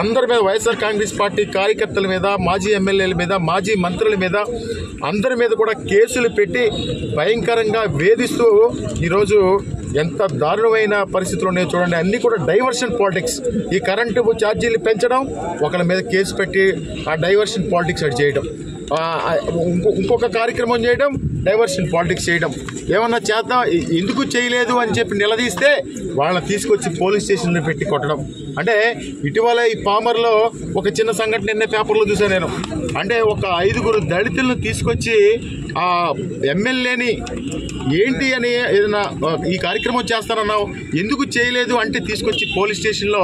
అందరి మీద వైఎస్ఆర్ కాంగ్రెస్ పార్టీ కార్యకర్తల మీద, మాజీ ఎమ్మెల్యేల మీద, మాజీ మంత్రుల మీద, అందరి మీద కూడా కేసులు పెట్టి భయంకరంగా వేధిస్తూ ఈరోజు ఎంత దారుణమైన పరిస్థితులు ఉన్నాయో చూడండి. అన్నీ కూడా డైవర్షన్ పాలిటిక్స్. ఈ కరెంటు ఛార్జీలు పెంచడం, ఒకళ్ళ మీద కేసు పెట్టి ఆ డైవర్షన్ పాలిటిక్స్ అటు చేయడం, ఇంకొక కార్యక్రమం చేయడం, డైవర్షన్ పాలిటిక్స్ చేయడం. ఏమన్నా చేద్దాం, ఎందుకు చేయలేదు అని చెప్పి నిలదీస్తే వాళ్ళని తీసుకొచ్చి పోలీస్ స్టేషన్లో పెట్టి కొట్టడం. అంటే ఇటీవల ఈ పామర్లో ఒక చిన్న సంఘటన నిన్న పేపర్లో చూసాను నేను. అంటే ఒక 5గురు దళితులను తీసుకొచ్చి ఆ ఎమ్మెల్యేని ఏంటి అని ఏదైనా ఈ కార్యక్రమం చేస్తానన్నావు, ఎందుకు చేయలేదు అంటే తీసుకొచ్చి పోలీస్ స్టేషన్లో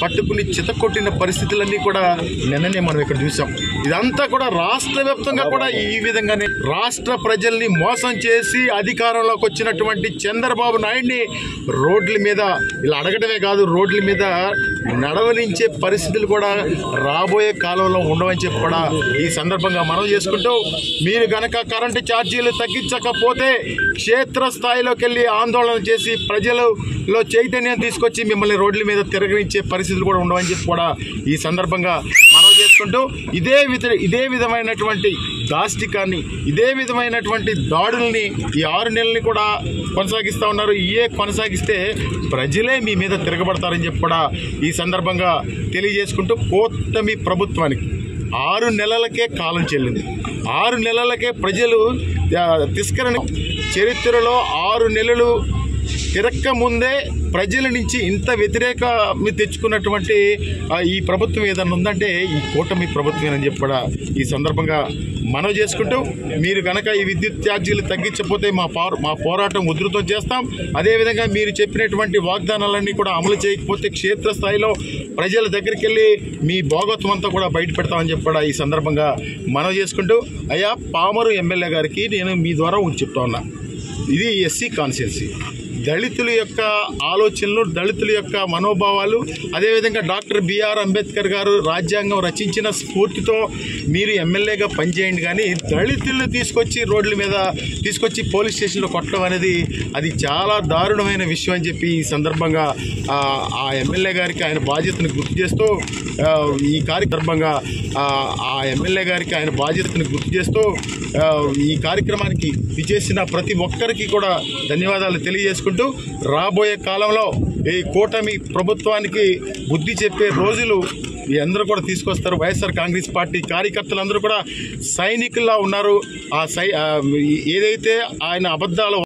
పట్టుకుని చితకొట్టిన పరిస్థితులన్నీ కూడా నిన్ననే మనం ఇక్కడ చూసాం. ఇదంతా కూడా రాష్ట్ర వ్యాప్తంగా కూడా ఈ విధంగానే రాష్ట్ర ప్రజల్ని మోసం చేసి అధికారంలోకి వచ్చినటువంటి చంద్రబాబు నాయుడిని రోడ్ల మీద ఇలా అడగడమే కాదు, రోడ్ల మీద నడవనించే పరిస్థితులు కూడా రాబోయే కాలంలో ఉండవని చెప్పి కూడా ఈ సందర్భంగా మనం చేసుకుంటూ, మీరు గనక కరెంటు ఛార్జీలు తగ్గించకపోతే క్షేత్రస్థాయిలోకి వెళ్ళి ఆందోళన చేసి ప్రజలలో చైతన్యం తీసుకొచ్చి మిమ్మల్ని రోడ్ల మీద తిరగనించే పరిస్థితులు కూడా ఉండవని చెప్పి కూడా ఈ సందర్భంగా మనం చేసుకుంటూ, ఇదే విధమైనటువంటి దాష్టికాన్ని, ఇదే విధమైనటువంటి దాడుల్ని ఈ 6 నెలల్ని కూడా కొనసాగిస్తూ ఉన్నారు. కొనసాగిస్తే ప్రజలే మీ మీద తిరగబడతారని చెప్పి కూడా ఈ సందర్భంగా తెలియజేసుకుంటూ, కూటమి ప్రభుత్వానికి 6 నెలలకే కాలం చెల్లింది. 6 నెలలకే ప్రజలు తిరస్కరణ. చరిత్రలో 6 నెలలు తిరక్క ముందే ప్రజల నుంచి ఇంత వ్యతిరేకం తెచ్చుకున్నటువంటి ఈ ప్రభుత్వం ఏదన్నా ఉందంటే ఈ కూటమి ప్రభుత్వమేనని చెప్పి కూడా ఈ సందర్భంగా మనవి చేసుకుంటూ, మీరు కనుక ఈ విద్యుత్ ఛార్జీలు తగ్గించకపోతే మా పోరాటం ఉధృతం చేస్తాం. అదేవిధంగా మీరు చెప్పినటువంటి వాగ్దానాలన్నీ కూడా అమలు చేయకపోతే క్షేత్రస్థాయిలో ప్రజల దగ్గరికి వెళ్ళి మీ భోగత్వం అంతా కూడా బయట పెడతామని చెప్పి కూడా ఈ సందర్భంగా మనవి చేసుకుంటూ, అయ్యా పామరు ఎమ్మెల్యే గారికి నేను మీ ద్వారా చెప్తా ఉన్నా, ఇది ఎస్సీ కాన్స్టిట్యున్సీ. దళితుల యొక్క ఆలోచనలు, దళితుల యొక్క మనోభావాలు, అదేవిధంగా డాక్టర్ బిఆర్ అంబేద్కర్ గారు రాజ్యాంగం రచించిన స్ఫూర్తితో మీరు ఎమ్మెల్యేగా పనిచేయండి. కానీ దళితులను తీసుకొచ్చి రోడ్ల మీద తీసుకొచ్చి పోలీస్ స్టేషన్లో కొట్టడం అనేది అది చాలా దారుణమైన విషయం అని చెప్పి ఈ సందర్భంగా ఆ ఎమ్మెల్యే గారికి ఆయన బాధ్యతను గుర్తు చేస్తూ, ఈ కార్యక్రమంగా ఆ ఎమ్మెల్యే గారికి ఆయన బాధ్యతను గుర్తు చేస్తూ ఈ కార్యక్రమానికి విచ్చేసిన ప్రతి ఒక్కరికి కూడా ధన్యవాదాలు తెలియజేసుకుంటూ, రాబోయే కాలంలో ఈ కూటమి ప్రభుత్వానికి బుద్ధి చెప్పే రోజులు మీ అందరూ కూడా తీసుకొస్తారు. వైఎస్ఆర్ కాంగ్రెస్ పార్టీ కార్యకర్తలందరూ కూడా సైనికుల్లా ఉన్నారు. ఏదైతే ఆయన అబద్ధాలు